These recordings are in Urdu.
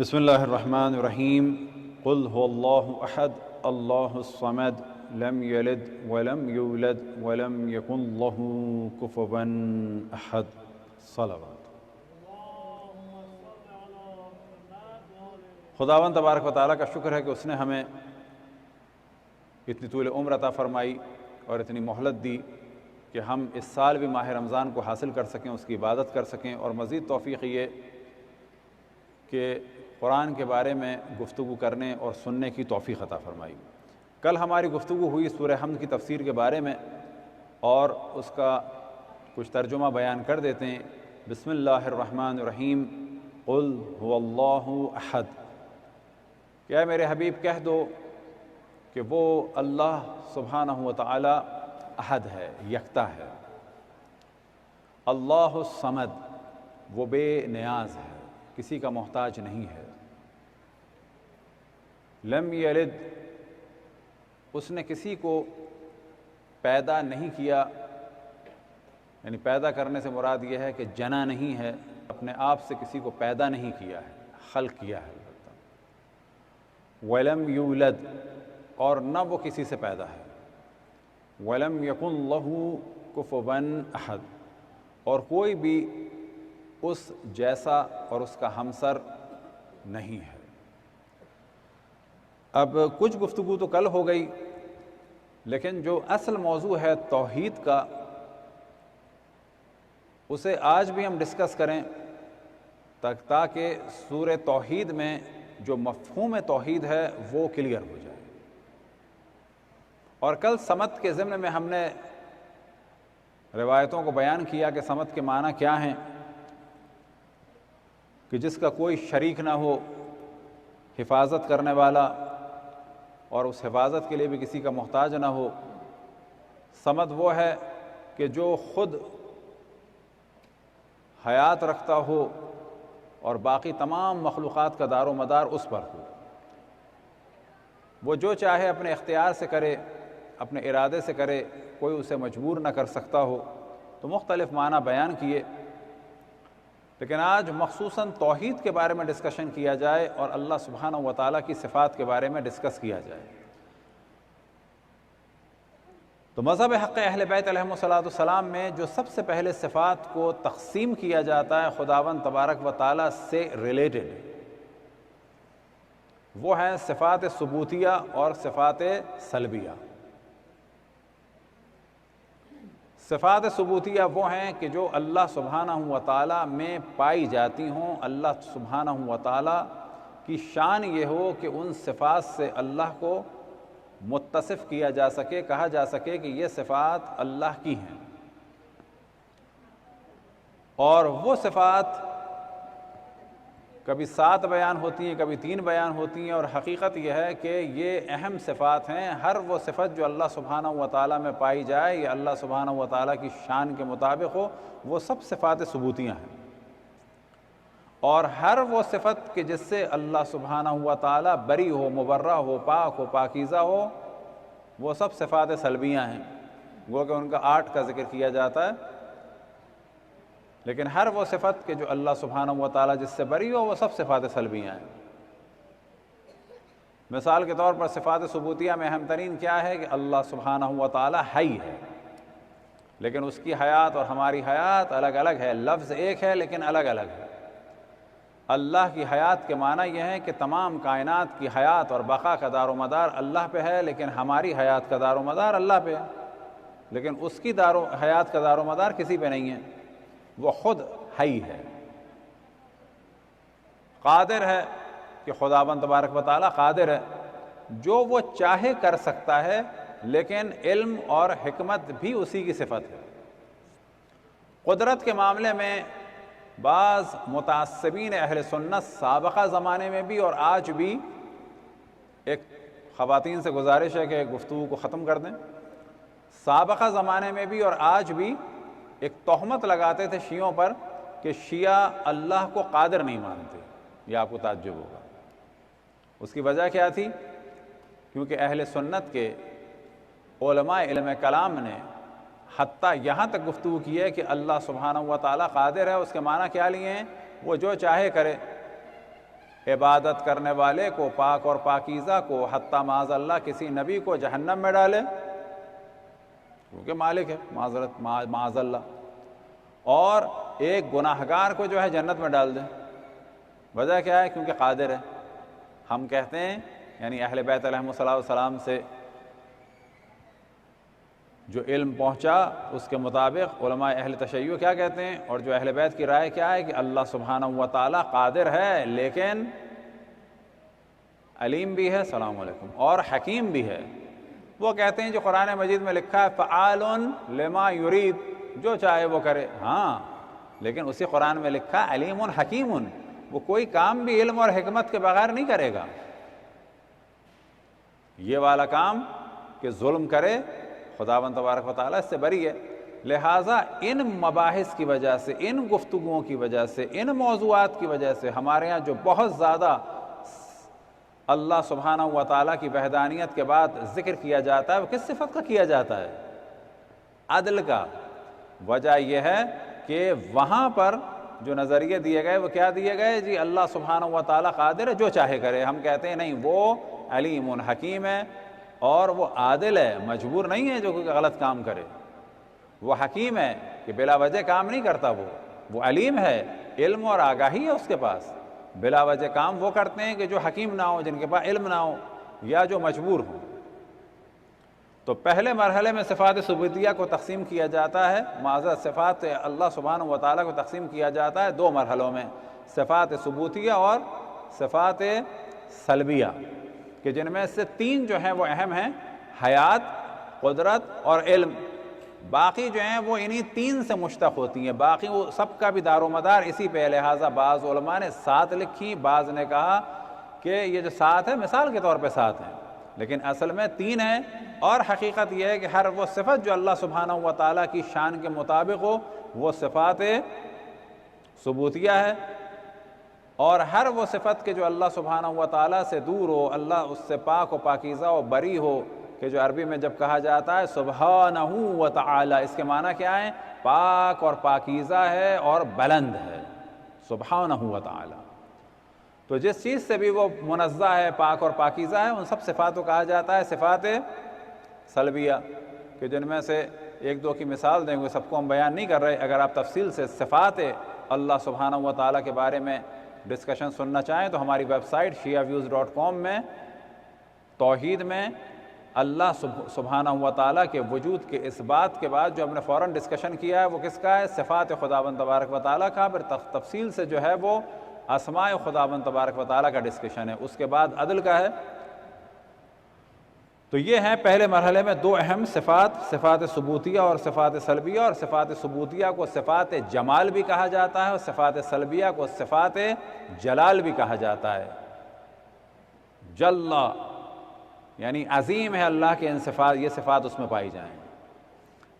بسم اللہ الرحمن الرحیم قل هو اللہ احد اللہ الصمد لم یلد ولم یولد ولم یکن لہ کفوا احد۔ صلوات۔ خداوند تبارک و تعالیٰ کا شکر ہے کہ اس نے ہمیں اتنی طول عمر عطا فرمائی اور اتنی مہلت دی کہ ہم اس سال بھی ماہ رمضان کو حاصل کر سکیں، اس کی عبادت کر سکیں، اور مزید توفیق یہ کہ قرآن کے بارے میں گفتگو کرنے اور سننے کی توفیق عطا فرمائی۔ کل ہماری گفتگو ہوئی سورہ حمد کی تفسیر کے بارے میں، اور اس کا کچھ ترجمہ بیان کر دیتے ہیں۔ بسم اللہ الرحمن الرحیم قل هو اللہ احد، کہ اے میرے حبیب کہہ دو کہ وہ اللہ سبحانہ و تعالی احد ہے، یکتا ہے۔ اللہ الصمد، وہ بے نیاز ہے، کسی کا محتاج نہیں ہے۔ لم یلد، اس نے کسی کو پیدا نہیں کیا، یعنی پیدا کرنے سے مراد یہ ہے کہ جنا نہیں ہے، اپنے آپ سے کسی کو پیدا نہیں کیا ہے، خلق کیا ہے البتہ۔ ولم یولد، اور نہ وہ کسی سے پیدا ہے۔ ولم یکن لہ کفوا احد، اور کوئی بھی اس جیسا اور اس کا ہمسر نہیں ہے۔ اب کچھ گفتگو تو کل ہو گئی، لیکن جو اصل موضوع ہے توحید کا، اسے آج بھی ہم ڈسکس کریں تاکہ سورہ توحید میں جو مفہوم توحید ہے وہ کلیئر ہو جائے۔ اور کل صمد کے ضمن میں ہم نے روایتوں کو بیان کیا کہ صمد کے معنی کیا ہیں، کہ جس کا کوئی شریک نہ ہو، حفاظت کرنے والا، اور اس حفاظت کے لیے بھی کسی کا محتاج نہ ہو۔ صمد وہ ہے کہ جو خود حیات رکھتا ہو اور باقی تمام مخلوقات کا دار و مدار اس پر ہو۔ وہ جو چاہے اپنے اختیار سے کرے، اپنے ارادے سے کرے، کوئی اسے مجبور نہ کر سکتا ہو۔ تو مختلف معنی بیان کیے، لیکن آج مخصوصاً توحید کے بارے میں ڈسکشن کیا جائے اور اللہ سبحانہ و تعالیٰ کی صفات کے بارے میں ڈسکس کیا جائے۔ تو مذہب حق اہل بیت علیہم السلام میں جو سب سے پہلے صفات کو تقسیم کیا جاتا ہے خداوند تبارک و تعالیٰ سے ریلیٹڈ، وہ ہیں صفات ثبوتیہ اور صفات سلبیہ۔ صفات ثبوتیہ وہ ہیں کہ جو اللہ سبحانہ و تعالیٰ میں پائی جاتی ہوں، اللہ سبحانہ و تعالیٰ کی شان یہ ہو کہ ان صفات سے اللہ کو متصف کیا جا سکے، کہا جا سکے کہ یہ صفات اللہ کی ہیں۔ اور وہ صفات کبھی 7 بیان ہوتی ہیں، کبھی 3 بیان ہوتی ہیں، اور حقیقت یہ ہے کہ یہ اہم صفات ہیں۔ ہر وہ صفت جو اللہ سبحانہ و تعالیٰ میں پائی جائے یا اللہ سبحانہ و تعالیٰ کی شان کے مطابق ہو، وہ سب صفات ثبوتیاں ہیں۔ اور ہر وہ صفت کہ جس سے اللہ سبحانہ و تعالیٰ بری ہو، مبرہ ہو، پاک ہو، پاکیزہ ہو، وہ سب صفات سلبیاں ہیں۔ وہ کہ ان کا 8 کا ذکر کیا جاتا ہے، لیکن ہر وہ صفت کہ جو اللہ سبحانہ و تعالیٰ جس سے بری ہو، وہ سب صفات سلبیاں ہیں۔ مثال کے طور پر صفات ثبوتیہ میں اہم ترین کیا ہے کہ اللہ سبحانہ و تعالیٰ حی ہے، لیکن اس کی حیات اور ہماری حیات الگ الگ ہے۔ لفظ ایک ہے لیکن الگ الگ ہے۔ اللہ کی حیات کے معنی یہ ہے کہ تمام کائنات کی حیات اور بقا کا دار و مدار اللہ پہ ہے، لیکن ہماری حیات کا دار و مدار اللہ پہ ہے، لیکن اس کی حیات کا دار و مدار کسی پہ نہیں ہے۔ وہ خود حی ہے، قادر ہے، کہ خداوند تبارک و تعالیٰ قادر ہے، جو وہ چاہے کر سکتا ہے، لیکن علم اور حکمت بھی اسی کی صفت ہے۔ قدرت کے معاملے میں بعض متعصبین اہل سنت سابقہ زمانے میں بھی اور آج بھی، ایک خواتین سے گزارش ہے کہ گفتگو کو ختم کر دیں، سابقہ زمانے میں بھی اور آج بھی ایک تہمت لگاتے تھے شیعوں پر کہ شیعہ اللہ کو قادر نہیں مانتے۔ یہ آپ کو تعجب ہوگا۔ اس کی وجہ کیا تھی؟ کیونکہ اہل سنت کے علماء علم کلام نے حتیٰ یہاں تک گفتگو کی ہے کہ اللہ سبحانہ و تعالیٰ قادر ہے، اس کے معنی کیا لیے ہیں؟ وہ جو چاہے کرے۔ عبادت کرنے والے کو، پاک اور پاکیزہ کو، حتیٰ معاذ اللہ کسی نبی کو جہنم میں ڈالے، کیونکہ مالک ہے معاذ اللہ، اور ایک گناہگار کو جو ہے جنت میں ڈال دے۔ وجہ کیا ہے؟ کیونکہ قادر ہے۔ ہم کہتے ہیں، یعنی اہل بیت علیہم السلام سے جو علم پہنچا اس کے مطابق علماء اہل تشیع کیا کہتے ہیں، اور جو اہل بیت کی رائے کیا ہے، کہ اللہ سبحانہ و تعالیٰ قادر ہے لیکن علیم بھی ہے، السلام علیکم، اور حکیم بھی ہے۔ وہ کہتے ہیں جو قرآن مجید میں لکھا ہے فعال لما یرید، جو چاہے وہ کرے، ہاں، لیکن اسی قرآن میں لکھا علیم حکیم، وہ کوئی کام بھی علم اور حکمت کے بغیر نہیں کرے گا۔ یہ والا کام کہ ظلم کرے، خداوند تبارک و تعالیٰ اس سے بری ہے۔ لہٰذا ان مباحث کی وجہ سے، ان گفتگوؤں کی وجہ سے، ان موضوعات کی وجہ سے ہمارے ہاں جو بہت زیادہ اللہ سبحانہ و تعالیٰ کی وحدانیت کے بعد ذکر کیا جاتا ہے، وہ کس صفت کا کیا جاتا ہے؟ عدل کا۔ وجہ یہ ہے کہ وہاں پر جو نظریے دیے گئے وہ کیا دیے گئے؟ جی اللہ سبحانہ و تعالیٰ قادر ہے، جو چاہے کرے۔ ہم کہتے ہیں نہیں، وہ علیم حکیم ہے اور وہ عادل ہے، مجبور نہیں ہے جو کوئی غلط کام کرے۔ وہ حکیم ہے کہ بلا وجہ کام نہیں کرتا، وہ علیم ہے، علم اور آگاہی ہے اس کے پاس۔ بلا وجہ کام وہ کرتے ہیں کہ جو حکیم نہ ہو، جن کے پاس علم نہ ہو، یا جو مجبور ہوں۔ تو پہلے مرحلے میں صفات ثبوتیہ کو تقسیم کیا جاتا ہے، معذرت صفات اللہ سبحانہ و تعالیٰ کو تقسیم کیا جاتا ہے دو مرحلوں میں، صفات ثبوتیہ اور صفات سلبیہ، کہ جن میں سے تین جو ہیں وہ اہم ہیں، حیات، قدرت اور علم۔ باقی جو ہیں وہ انہی تین سے مشتق ہوتی ہیں، باقی وہ سب کا بھی دار و مدار اسی پہ۔ لہٰذا بعض علماء نے 7 لکھی، بعض نے کہا کہ یہ جو 7 ہے مثال کے طور پہ 7 ہیں، لیکن اصل میں 3 ہیں۔ اور حقیقت یہ ہے کہ ہر وہ صفت جو اللہ سبحانہ و تعالیٰ کی شان کے مطابق ہو وہ صفات ثبوتیہ ہے، اور ہر وہ صفت کے جو اللہ سبحانہ و تعالیٰ سے دور ہو، اللہ اس سے پاک و پاکیزہ و بری ہو، کہ جو عربی میں جب کہا جاتا ہے سبحانہ و تعالی، اس کے معنی کیا ہے؟ پاک اور پاکیزہ ہے اور بلند ہے، سبحانہ و تعالی۔ تو جس چیز سے بھی وہ منزہ ہے، پاک اور پاکیزہ ہے، ان سب صفات کو کہا جاتا ہے صفات سلبیہ، کہ جن میں سے ایک دو کی مثال دیں گے، سب کو ہم بیان نہیں کر رہے۔ اگر آپ تفصیل سے صفات اللہ سبحانہ و تعالیٰ کے بارے میں ڈسکشن سننا چاہیں تو ہماری ویب سائٹ shiaviews.com میں توحید میں اللہ سبحانہ و تعالیٰ کے وجود کے اس بات کے بعد جو ہم نے فوراً ڈسکشن کیا ہے وہ کس کا ہے؟ صفات خداوند تبارک و تعالیٰ کا۔ پھر تفصیل سے جو ہے وہ اسماء خداوند تبارک و تعالیٰ کا ڈسکشن ہے، اس کے بعد عدل کا ہے۔ تو یہ ہیں پہلے مرحلے میں دو اہم صفات، صفات ثبوتیہ اور صفات سلبیہ۔ اور صفات ثبوتیہ کو صفات جمال بھی کہا جاتا ہے اور صفات سلبیہ کو صفات جلال بھی کہا جاتا ہے۔ جل یعنی عظیم ہے اللہ کے ان صفات، یہ صفات اس میں پائی جائیں۔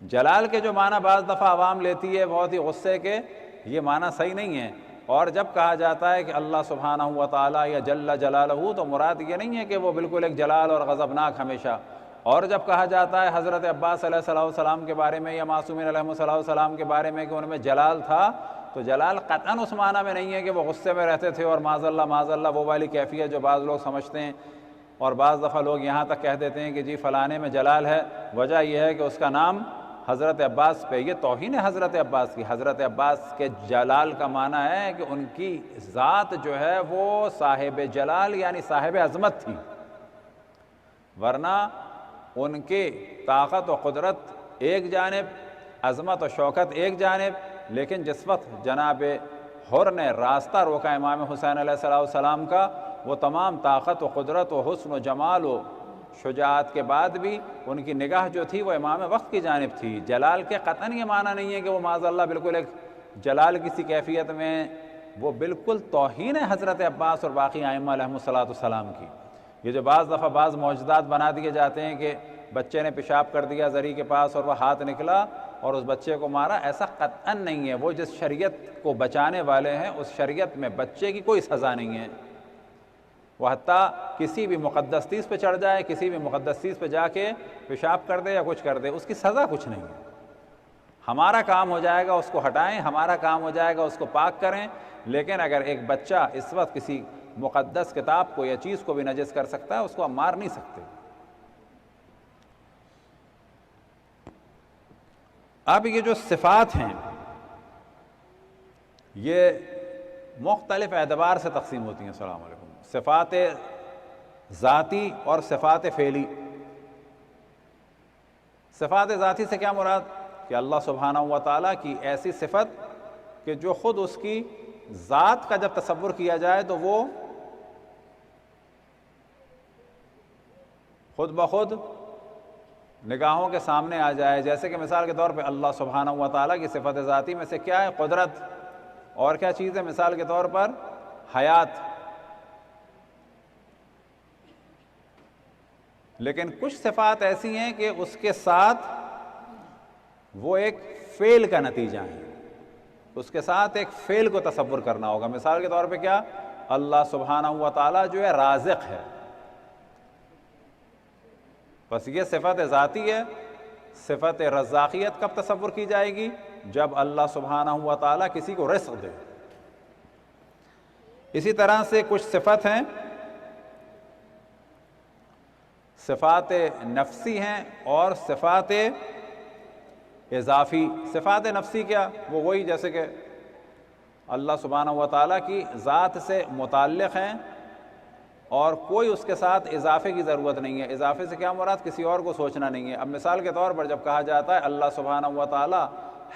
جلال کے جو معنی بعض دفعہ عوام لیتی ہے بہت ہی غصے کے، یہ معنی صحیح نہیں ہے۔ اور جب کہا جاتا ہے کہ اللہ سبحانہ و تعالیٰ یا جل جلالہ، تو مراد یہ نہیں ہے کہ وہ بالکل ایک جلال اور غضبناک ہمیشہ۔ اور جب کہا جاتا ہے حضرت عباس علیہ السلام کے بارے میں یا معصومین علیہ السلام کے بارے میں کہ ان میں جلال تھا، تو جلال قطعاً اس معنی میں نہیں ہے کہ وہ غصے میں رہتے تھے اور معاذ اللہ وہ والی کیفیت جو بعض لوگ سمجھتے ہیں۔ اور بعض دفعہ لوگ یہاں تک کہہ دیتے ہیں کہ جی فلانے میں جلال ہے، وجہ یہ ہے کہ اس کا نام حضرت عباس پہ، یہ توہین ہے حضرت عباس کی۔ حضرت عباس کے جلال کا معنی ہے کہ ان کی ذات جو ہے وہ صاحب جلال یعنی صاحب عظمت تھی، ورنہ ان کے طاقت و قدرت ایک جانب، عظمت و شوکت ایک جانب، لیکن جس وقت جناب حر نے راستہ روکا امام حسین علیہ السلام کا، وہ تمام طاقت و قدرت و حسن و جمال و شجاعت کے بعد بھی ان کی نگاہ جو تھی وہ امام وقت کی جانب تھی۔ جلال کے قطعاً یہ معنی نہیں ہے کہ وہ معاذ اللہ بالکل ایک جلال کسی کیفیت میں، وہ بالکل توہین ہے حضرت عباس اور باقی ائمہ علیہم السلام کی۔ یہ جو بعض دفعہ بعض معجزات بنا دیے جاتے ہیں کہ بچے نے پیشاب کر دیا زری کے پاس اور وہ ہاتھ نکلا اور اس بچے کو مارا، ایسا قطعاً نہیں ہے۔ وہ جس شریعت کو بچانے والے ہیں اس شریعت میں بچے کی کوئی سزا نہیں ہے۔ وہ حتیٰ کسی بھی مقدس چیز پہ چڑھ جائے، کسی بھی مقدس چیز پہ جا کے پیشاب کر دے یا کچھ کر دے، اس کی سزا کچھ نہیں ہے۔ ہمارا کام ہو جائے گا اس کو ہٹائیں، ہمارا کام ہو جائے گا اس کو پاک کریں۔ لیکن اگر ایک بچہ اس وقت کسی مقدس کتاب کو یا چیز کو بھی نجس کر سکتا ہے، اس کو آپ مار نہیں سکتے۔ اب یہ جو صفات ہیں یہ مختلف اعتبار سے تقسیم ہوتی ہیں۔ السلام علیکم۔ صفات ذاتی اور صفات فعلی۔ صفات ذاتی سے کیا مراد؟ کہ اللہ سبحانہ و تعالیٰ کی ایسی صفت کہ جو خود اس کی ذات کا جب تصور کیا جائے تو وہ خود بخود نگاہوں کے سامنے آ جائے۔ جیسے کہ مثال کے طور پہ اللہ سبحانہ و تعالیٰ کی صفت ذاتی میں سے کیا ہے؟ قدرت۔ اور کیا چیز ہے؟ مثال کے طور پر حیات۔ لیکن کچھ صفات ایسی ہیں کہ اس کے ساتھ وہ ایک فعل کا نتیجہ ہیں، اس کے ساتھ ایک فعل کو تصور کرنا ہوگا۔ مثال کے طور پہ کیا؟ اللہ سبحانہ و تعالیٰ جو ہے رازق ہے، بس یہ صفت ذاتی ہے۔ صفت رزاقیت کب تصور کی جائے گی؟ جب اللہ سبحانہ و تعالیٰ کسی کو رزق دے۔ اسی طرح سے کچھ صفت ہیں صفات نفسی ہیں اور صفات اضافی۔ صفات نفسی کیا؟ وہ وہی جیسے کہ اللہ سبحانہ و تعالیٰ کی ذات سے متعلق ہیں اور کوئی اس کے ساتھ اضافے کی ضرورت نہیں ہے۔ اضافے سے کیا مراد؟ کسی اور کو سوچنا نہیں ہے۔ اب مثال کے طور پر جب کہا جاتا ہے اللہ سبحانہ و تعالیٰ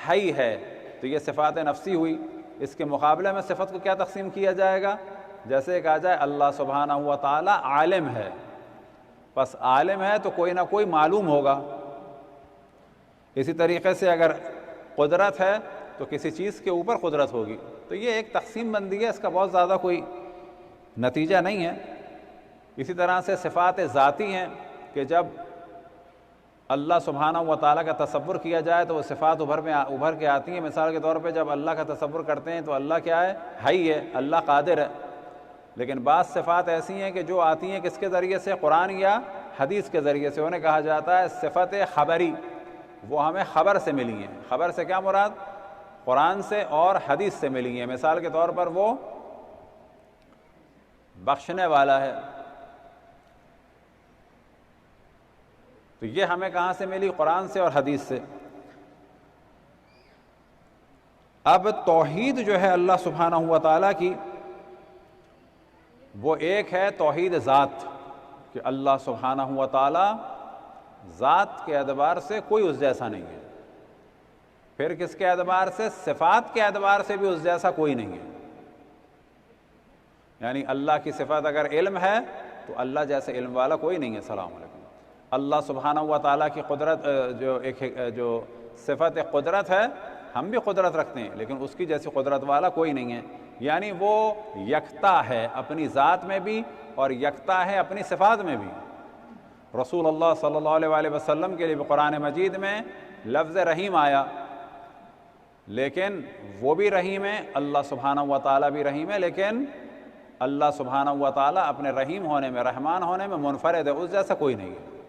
حی ہے تو یہ صفات نفسی ہوئی۔ اس کے مقابلے میں صفت کو کیا تقسیم کیا جائے گا؟ جیسے کہا جائے اللہ سبحانہ و تعالیٰ عالم ہے، بس عالم ہے تو کوئی نہ کوئی معلوم ہوگا۔ اسی طریقے سے اگر قدرت ہے تو کسی چیز کے اوپر قدرت ہوگی۔ تو یہ ایک تقسیم بندی ہے، اس کا بہت زیادہ کوئی نتیجہ نہیں ہے۔ اسی طرح سے صفات ذاتی ہیں کہ جب اللہ سبحانہ و تعالیٰ کا تصور کیا جائے تو وہ صفات ابھر کے آتی ہیں۔ مثال کے طور پہ جب اللہ کا تصور کرتے ہیں تو اللہ کیا ہے؟ حی ہے، اللہ قادر ہے۔ لیکن بعض صفات ایسی ہیں کہ جو آتی ہیں کس کے ذریعے سے؟ قرآن یا حدیث کے ذریعے سے۔ انہیں کہا جاتا ہے صفت خبری، وہ ہمیں خبر سے ملی ہیں۔ خبر سے کیا مراد؟ قرآن سے اور حدیث سے ملی ہیں۔ مثال کے طور پر وہ بخشنے والا ہے، تو یہ ہمیں کہاں سے ملی؟ قرآن سے اور حدیث سے۔ اب توحید جو ہے اللہ سبحانہ و تعالیٰ کی، وہ ایک ہے توحید ذات، کہ اللہ سبحانہ و تعالیٰ ذات کے اعتبار سے کوئی اس جیسا نہیں ہے۔ پھر کس کے اعتبار سے؟ صفات کے اعتبار سے بھی اس جیسا کوئی نہیں ہے۔ یعنی اللہ کی صفت اگر علم ہے تو اللہ جیسے علم والا کوئی نہیں ہے۔ السلام علیکم۔ اللہ سبحانہ و تعالیٰ کی قدرت جو صفت قدرت ہے، ہم بھی قدرت رکھتے ہیں لیکن اس کی جیسی قدرت والا کوئی نہیں ہے۔ یعنی وہ یکتا ہے اپنی ذات میں بھی اور یکتا ہے اپنی صفات میں بھی۔ رسول اللہ صلی اللہ علیہ وسلم کے لیے قرآن مجید میں لفظ رحیم آیا، لیکن وہ بھی رحیم ہے، اللہ سبحانہ و تعالیٰ بھی رحیم ہے، لیکن اللہ سبحانہ و تعالیٰ اپنے رحیم ہونے میں، رحمان ہونے میں منفرد ہے، اس جیسا کوئی نہیں ہے۔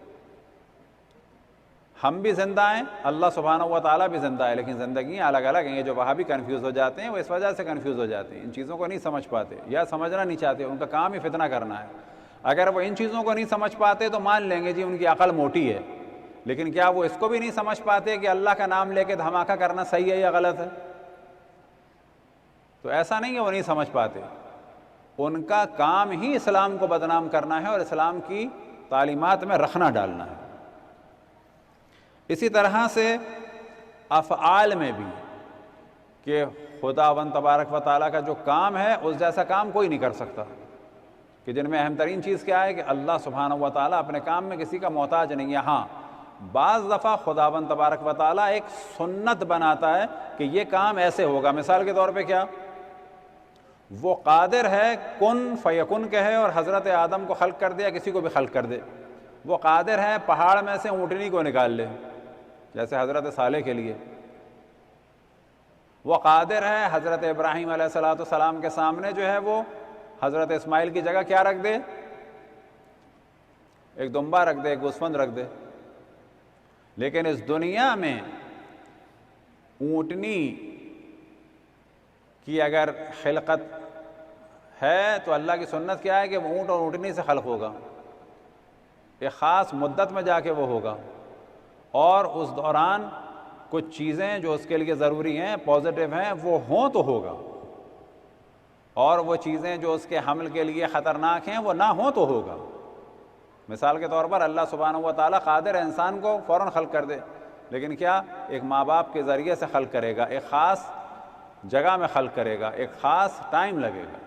ہم بھی زندہ ہیں، اللہ سبحانہ و تعالیٰ بھی زندہ ہے، لیکن زندگیاں الگ الگ ہیں۔ یہ جو وہابی کنفیوز ہو جاتے ہیں وہ اس وجہ سے کنفیوز ہو جاتے ہیں، ان چیزوں کو نہیں سمجھ پاتے یا سمجھنا نہیں چاہتے، ان کا کام ہی فتنہ کرنا ہے۔ اگر وہ ان چیزوں کو نہیں سمجھ پاتے تو مان لیں گے جی ان کی عقل موٹی ہے، لیکن کیا وہ اس کو بھی نہیں سمجھ پاتے کہ اللہ کا نام لے کے دھماکہ کرنا صحیح ہے یا غلط ہے؟ تو ایسا نہیں ہے وہ نہیں سمجھ پاتے، ان کا کام ہی اسلام کو بدنام کرنا ہے اور اسلام کی تعلیمات میں رخنا ڈالنا ہے۔ اسی طرح سے افعال میں بھی کہ خداوند تبارک و تعالیٰ کا جو کام ہے اس جیسا کام کوئی نہیں کر سکتا، کہ جن میں اہم ترین چیز کیا ہے کہ اللہ سبحانہ و تعالیٰ اپنے کام میں کسی کا محتاج نہیں ہے۔ ہاں بعض دفعہ خداوند تبارک و تعالیٰ ایک سنت بناتا ہے کہ یہ کام ایسے ہوگا۔ مثال کے طور پہ کیا؟ وہ قادر ہے کن فیکن کہے اور حضرت آدم کو خلق کر دے یا کسی کو بھی خلق کر دے۔ وہ قادر ہے پہاڑ میں سے اونٹنی کو نکال لے، جیسے حضرت صالح کے لیے۔ وہ قادر ہے حضرت ابراہیم علیہ السلام کے سامنے جو ہے وہ حضرت اسماعیل کی جگہ کیا رکھ دے؟ ایک دمبا رکھ دے، ایک گوسفند رکھ دے۔ لیکن اس دنیا میں اونٹنی کی اگر خلقت ہے تو اللہ کی سنت کیا ہے کہ وہ اونٹ اور اونٹنی سے خلق ہوگا، ایک خاص مدت میں جا کے وہ ہوگا، اور اس دوران کچھ چیزیں جو اس کے لیے ضروری ہیں، پازیٹیو ہیں، وہ ہوں تو ہوگا، اور وہ چیزیں جو اس کے حمل کے لیے خطرناک ہیں وہ نہ ہوں تو ہوگا۔ مثال کے طور پر اللہ سبحانہ و تعالیٰ قادر ہے انسان کو فوراً خلق کر دے، لیکن کیا ایک ماں باپ کے ذریعے سے خلق کرے گا، ایک خاص جگہ میں خلق کرے گا، ایک خاص ٹائم لگے گا۔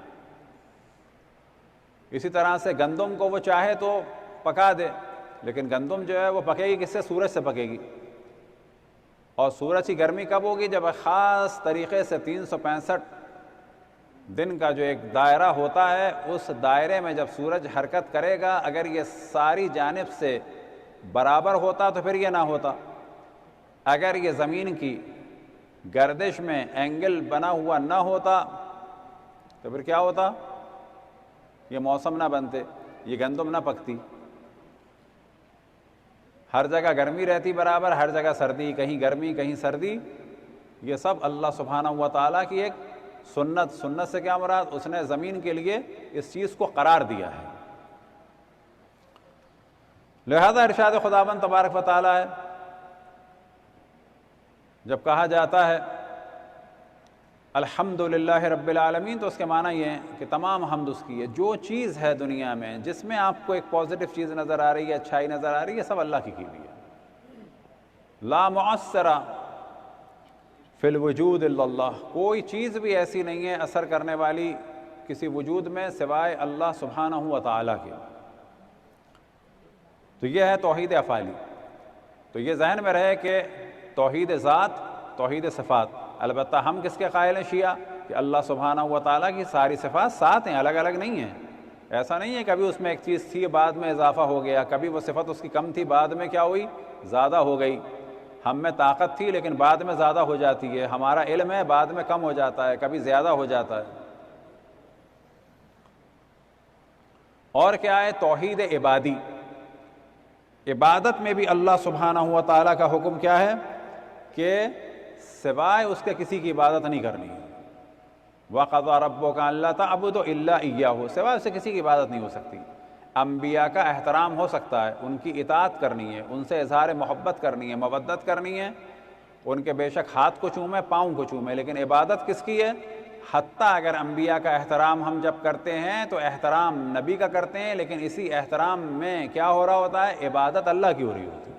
اسی طرح سے گندم کو وہ چاہے تو پکا دے، لیکن گندم جو ہے وہ پکے گی کس سے؟ سورج سے پکے گی، اور سورج کی گرمی کب ہوگی؟ جب خاص طریقے سے 365 دن کا جو ایک دائرہ ہوتا ہے، اس دائرے میں جب سورج حرکت کرے گا، اگر یہ ساری جانب سے برابر ہوتا تو پھر یہ نہ ہوتا، اگر یہ زمین کی گردش میں اینگل بنا ہوا نہ ہوتا تو پھر کیا ہوتا؟ یہ موسم نہ بنتے، یہ گندم نہ پکتی۔ ہر جگہ گرمی رہتی برابر، ہر جگہ سردی، کہیں گرمی کہیں سردی، یہ سب اللہ سبحانہ و تعالیٰ کی ایک سنت سے کیا مراد؟ اس نے زمین کے لیے اس چیز کو قرار دیا ہے۔ لہذا ارشاد خداوند تبارک و تعالیٰ ہے، جب کہا جاتا ہے الحمدللہ رب العالمین تو اس کے معنی یہ ہے کہ تمام حمد اس کی ہے۔ جو چیز ہے دنیا میں جس میں آپ کو ایک پازیٹیو چیز نظر آ رہی ہے، اچھائی نظر آ رہی ہے، سب اللہ کی ہوئی ہے۔ لا مؤثر فی الوجود الا اللہ، کوئی چیز بھی ایسی نہیں ہے اثر کرنے والی کسی وجود میں سوائے اللہ سبحانہ و تعالیٰ کے۔ تو یہ ہے توحید افعالی۔ تو یہ ذہن میں رہے کہ توحید ذات، توحید صفات، البتہ ہم کس کے قائل ہیں شیعہ؟ کہ اللہ سبحانہ و تعالیٰ کی ساری صفات ساتھ ہیں، الگ الگ نہیں ہیں۔ ایسا نہیں ہے کبھی اس میں ایک چیز تھی بعد میں اضافہ ہو گیا، کبھی وہ صفت اس کی کم تھی بعد میں کیا ہوئی؟ زیادہ ہو گئی۔ ہم میں طاقت تھی لیکن بعد میں زیادہ ہو جاتی ہے، ہمارا علم ہے بعد میں کم ہو جاتا ہے، کبھی زیادہ ہو جاتا ہے۔ اور کیا ہے؟ توحید عبادی، عبادت میں بھی اللہ سبحانہ و تعالیٰ کا حکم کیا ہے کہ سوائے اس کے کسی کی عبادت نہیں کرنی ہے۔ وَقَضَىٰ رَبُّكَ أَلَّا تَعْبُدُوا إِلَّا إِيَّاهُ، سوائے اس سے کسی کی عبادت نہیں ہو سکتی۔ انبیاء کا احترام ہو سکتا ہے، ان کی اطاعت کرنی ہے، ان سے اظہار محبت کرنی ہے، مودت کرنی ہے، ان کے بے شک ہاتھ کو چومے، پاؤں کو چومے، لیکن عبادت کس کی ہے؟ حتیٰ اگر انبیاء کا احترام ہم جب کرتے ہیں تو احترام نبی کا کرتے ہیں، لیکن اسی احترام میں کیا ہو رہا ہوتا ہے؟ عبادت اللہ کی ہو رہی ہوتی ہے۔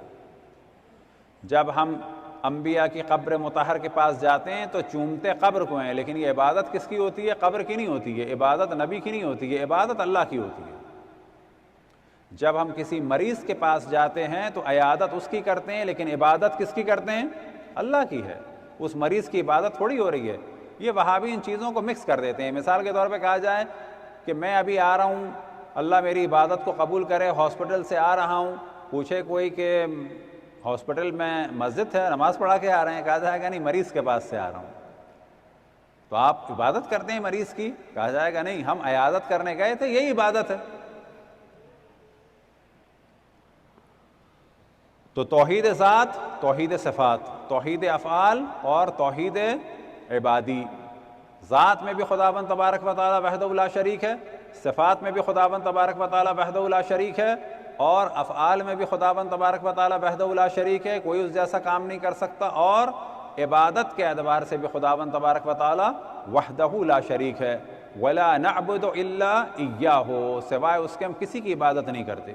جب ہم انبیاء کی قبر مطہر کے پاس جاتے ہیں تو چومتے قبر کو ہیں، لیکن یہ عبادت کس کی ہوتی ہے؟ قبر کی نہیں ہوتی ہے، عبادت نبی کی نہیں ہوتی ہے، عبادت اللہ کی ہوتی ہے۔ جب ہم کسی مریض کے پاس جاتے ہیں تو عیادت اس کی کرتے ہیں، لیکن عبادت کس کی کرتے ہیں؟ اللہ کی ہے۔ اس مریض کی عبادت تھوڑی ہو رہی ہے۔ یہ وہابی ان چیزوں کو مکس کر دیتے ہیں۔ مثال کے طور پہ کہا جائے کہ میں ابھی آ رہا ہوں، اللہ میری عبادت کو قبول کرے، ہاسپٹل سے آ رہا ہوں، پوچھے کوئی کہ ہاسپٹل میں مسجد ہے، نماز پڑھا کے آ رہے ہیں؟ کہا جائے گا نہیں، مریض کے پاس سے آ رہا ہوں۔ تو آپ عبادت کرتے ہیں مریض کی؟ کہا جائے گا نہیں، ہم عیادت کرنے گئے تھے، یہی عبادت ہے۔ تو توحید ذات، توحید صفات، توحید افعال اور توحید عبادی۔ ذات میں بھی خداوند تبارک و تعالیٰ وحدہ لا شریک ہے، صفات میں بھی خداوند تبارک و تعالیٰ وحدہ لا شریک ہے، اور افعال میں بھی خداوند تبارک و تعالیٰ وحدہ لا شریک ہے، کوئی اس جیسا کام نہیں کر سکتا، اور عبادت کے اعتبار سے بھی خداوند تبارک و تعالیٰ وحدہ لا شریک ہے۔ وَلَا نَعْبُدُ إِلَّا إِيَّاهُ، سوائے اس کے ہم کسی کی عبادت نہیں کرتے۔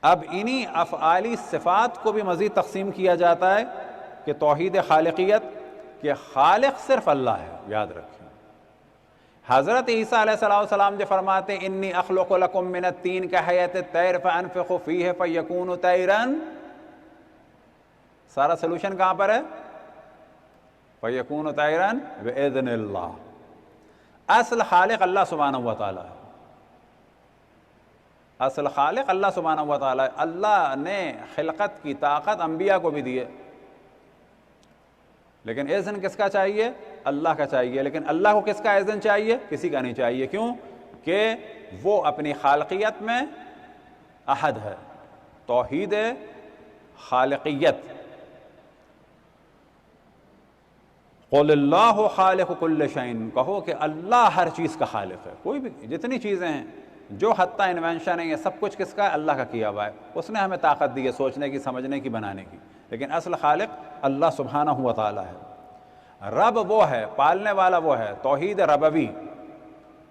اب انہی افعالی صفات کو بھی مزید تقسیم کیا جاتا ہے کہ توحید خالقیت، کہ خالق صرف اللہ ہے، یاد رکھیں۔ حضرت عیسیٰ علیہ السلام جو فرماتے ہیں انی اخلق لکم من الطین کحیۃ الطیر فانفخ فیہ فیکون طیرا، سارا سلوشن کہاں پر ہے؟ فیکون طیرا باذن اللہ۔ اصل خالق اللہ سبحانہ و تعالیٰ ہے، اصل خالق اللہ سبحانہ و تعالیٰ ہے۔ اللہ نے خلقت کی طاقت انبیاء کو بھی دی ہے، لیکن اذن کس کا چاہیے؟ اللہ کا چاہیے۔ لیکن اللہ کو کس کا اذن چاہیے؟ کسی کا نہیں چاہیے۔ کیوں؟ کہ وہ اپنی خالقیت میں احد ہے۔ توحید خالقیت، قل اللہ خالق کل شیء، کہو کہ اللہ ہر چیز کا خالق ہے. کوئی بھی جتنی چیزیں ہیں جو حتیٰ انوینشن ہے، یہ سب کچھ کس کا ہے؟ اللہ کا کیا ہوا ہے. اس نے ہمیں طاقت دی ہے سوچنے کی، سمجھنے کی، بنانے کی، لیکن اصل خالق اللہ سبحانہ و تعالیٰ ہے. رب وہ ہے، پالنے والا وہ ہے. توحید ربوی،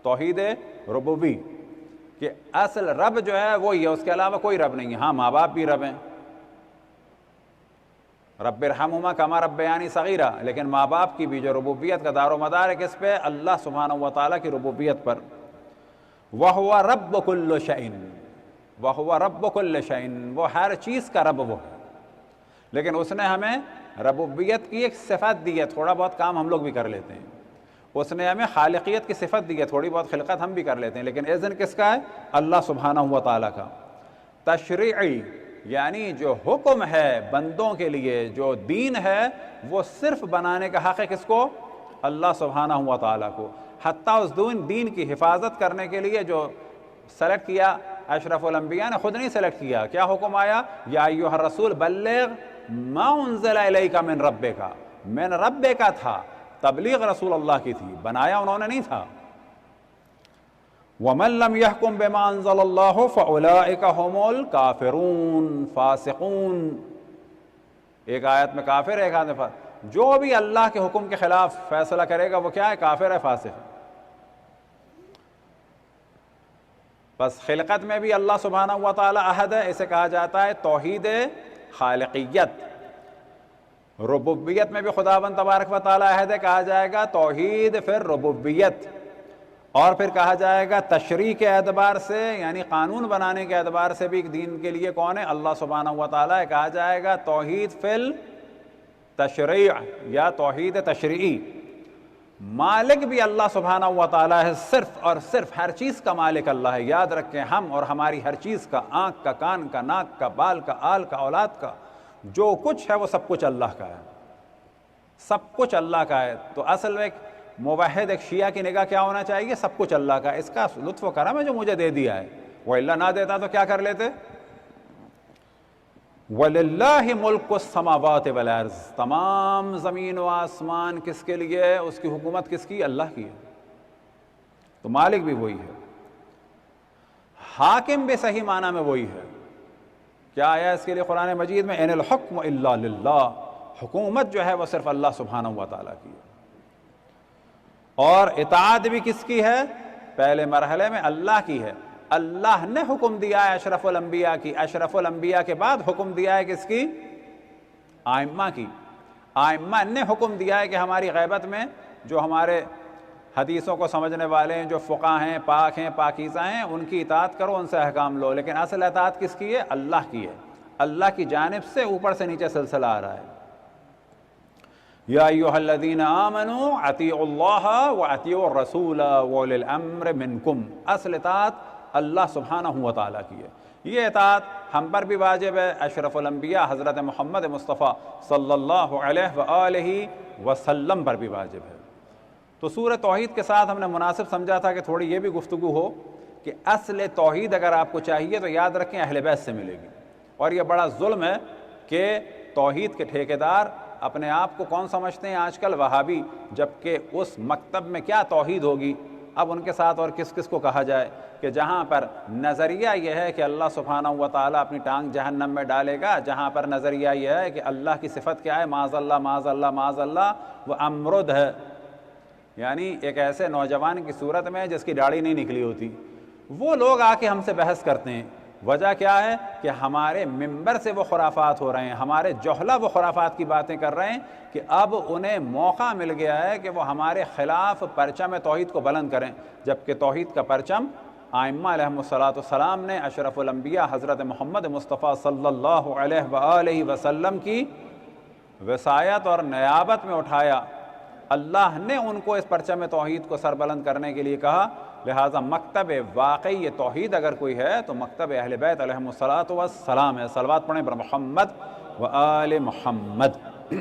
توحید ربوبی، کہ اصل رب جو ہے وہی ہے، اس کے علاوہ کوئی رب نہیں ہے. ہاں ماں باپ بھی رب ہیں، رب ارحمہما کما ربیانی صغیرہ، لیکن ماں باپ کی بھی جو ربوبیت کا دار و مدار ہے کس پہ؟ اللہ سبحانہ و تعالیٰ کی ربوبیت پر. وَهُوَ رَبُّ كُلِّ شَيْءٍ، وَهُوَ رَبُّ كُلِّ شَيْءٍ، وہ ہر چیز کا رب وہ ہے. لیکن اس نے ہمیں ربوبیت کی ایک صفت دی ہے. تھوڑا بہت کام ہم لوگ بھی کر لیتے ہیں. اس نے ہمیں خالقیت کی صفت دی ہے، تھوڑی بہت خلقت ہم بھی کر لیتے ہیں، لیکن اذن کس کا ہے؟ اللہ سبحانہ و تعالیٰ کا. تشریعی، یعنی جو حکم ہے بندوں کے لیے، جو دین ہے، وہ صرف بنانے کا حق ہے کس کو؟ اللہ سبحانہ و تعالیٰ کو. حتیٰ اس دین کی حفاظت کرنے کے لیے جو سلیکٹ کیا اشرف الانبیاء نے، خود نہیں سلیکٹ کیا. کیا حکم آیا؟ یا ایھا الرسول بلغ ما انزل الیک من ربک، من ربک تھا، تبلیغ رسول اللہ کی تھی، بنایا انہوں نے نہیں تھا. وَمَن لَّمْ يَحْكُم بِمَا أَنزَلَ اللَّهُ فَأُولَٰئِكَ هُمُ الْكَافِرُونَ، فاسقون. ایک آیت میں کافر ہے، ایک آیت میں فاسق. جو بھی اللہ کے حکم کے خلاف فیصلہ کرے گا وہ کیا ہے؟ کافر ہے، فاسق ہے. بس خلقت میں بھی اللہ سبحانہ و تعالیٰ احد ہے، اسے کہا جاتا ہے توحید خالقیت. ربوبیت میں بھی خداوند تبارک و تعالیٰ احد ہے، کہا جائے گا توحید پھر ربوبیت. اور پھر کہا جائے گا تشریع کے اعتبار سے، یعنی قانون بنانے کے اعتبار سے بھی دین کے لیے کون ہے؟ اللہ سبحانہ و تعالیٰ ہے. کہا جائے گا توحید فی التشریع یا توحید تشریعی. مالک بھی اللہ سبحانہ و تعالیٰ ہے، صرف اور صرف ہر چیز کا مالک اللہ ہے. یاد رکھیں، ہم اور ہماری ہر چیز کا، آنکھ کا، کان کا، ناک کا، بال کا، آل کا، اولاد کا، جو کچھ ہے وہ سب کچھ اللہ کا ہے، سب کچھ اللہ کا ہے. تو اصل میں ایک موحد، ایک شیعہ کی نگاہ کیا ہونا چاہیے؟ سب کچھ اللہ کا. اس کا لطف و کرم ہے جو مجھے دے دیا ہے، وہ اللہ نہ دیتا تو کیا کر لیتے؟ وَلِلَّهِ مُلْكُ السَّمَاوَاتِ وَالْأَرْضِ، تمام زمین و آسمان کس کے لیے ہے؟ اس کی حکومت کس کی؟ اللہ کی ہے. تو مالک بھی وہی ہے، حاکم بھی صحیح معنی میں وہی ہے. کیا آیا اس کے لیے قرآن مجید میں؟ اِنِ الْحُكْمُ إِلَّا لِلَّهِ، حکومت جو ہے وہ صرف اللہ سبحانہ و تعالیٰ کی ہے. اور اطاعت بھی کس کی ہے؟ پہلے مرحلے میں اللہ کی ہے. اللہ نے حکم دیا ہے اشرف الانبیاء کی، اشرف الانبیاء کے بعد حکم دیا ہے کس کی؟ آئمہ کی. آئمہ نے حکم دیا ہے کہ ہماری غیبت میں جو ہمارے حدیثوں کو سمجھنے والے ہیں، جو فقہ ہیں، پاک ہیں، پاکیزہ ہیں، ان کی اطاعت کرو، ان سے احکام لو. لیکن اصل اطاعت کس کی ہے؟ اللہ کی ہے. اللہ کی جانب سے اوپر سے نیچے سلسلہ آ رہا ہے. یا ایھا الذین آمنوا اطیعوا اللہ واطیعوا الرسول واولی الامر منکم. اصل اطاعت اللہ سبحانہ و تعالیٰ کی ہے. یہ اطاعت ہم پر بھی واجب ہے، اشرف الانبیاء حضرت محمد مصطفیٰ صلی اللہ علیہ وآلہ وسلم پر بھی واجب ہے. تو سورہ توحید کے ساتھ ہم نے مناسب سمجھا تھا کہ تھوڑی یہ بھی گفتگو ہو کہ اصل توحید اگر آپ کو چاہیے تو یاد رکھیں اہل بیت سے ملے گی. اور یہ بڑا ظلم ہے کہ توحید کے ٹھیکیدار اپنے آپ کو کون سمجھتے ہیں آج کل؟ وہابی. جبکہ اس مکتب میں کیا توحید ہوگی؟ اب ان کے ساتھ اور کس کس کو کہا جائے کہ جہاں پر نظریہ یہ ہے کہ اللہ سبحانہ و تعالیٰ اپنی ٹانگ جہنم میں ڈالے گا، جہاں پر نظریہ یہ ہے کہ اللہ کی صفت کیا ہے؟ معاذ اللہ، معاذ اللہ، معاذ اللہ، وہ امرد ہے. یعنی ایک ایسے نوجوان کی صورت میں جس کی داڑھی نہیں نکلی ہوتی. وہ لوگ آ کے ہم سے بحث کرتے ہیں. وجہ کیا ہے؟ کہ ہمارے ممبر سے وہ خرافات ہو رہے ہیں، ہمارے جوہلا وہ خرافات کی باتیں کر رہے ہیں کہ اب انہیں موقع مل گیا ہے کہ وہ ہمارے خلاف پرچم توحید کو بلند کریں. جبکہ توحید کا پرچم آئمہ علیہم السلام نے اشرف الانبیاء حضرت محمد مصطفیٰ صلی اللہ علیہ وآلہ وسلم کی وصایت اور نیابت میں اٹھایا. اللہ نے ان کو اس پرچم توحید کو سربلند کرنے کے لیے کہا. لہٰذا مکتب واقعی توحید اگر کوئی ہے تو مکتب اہل بیت علیہم السلام ہے. صلوات پڑھیں بر محمد و آل محمد.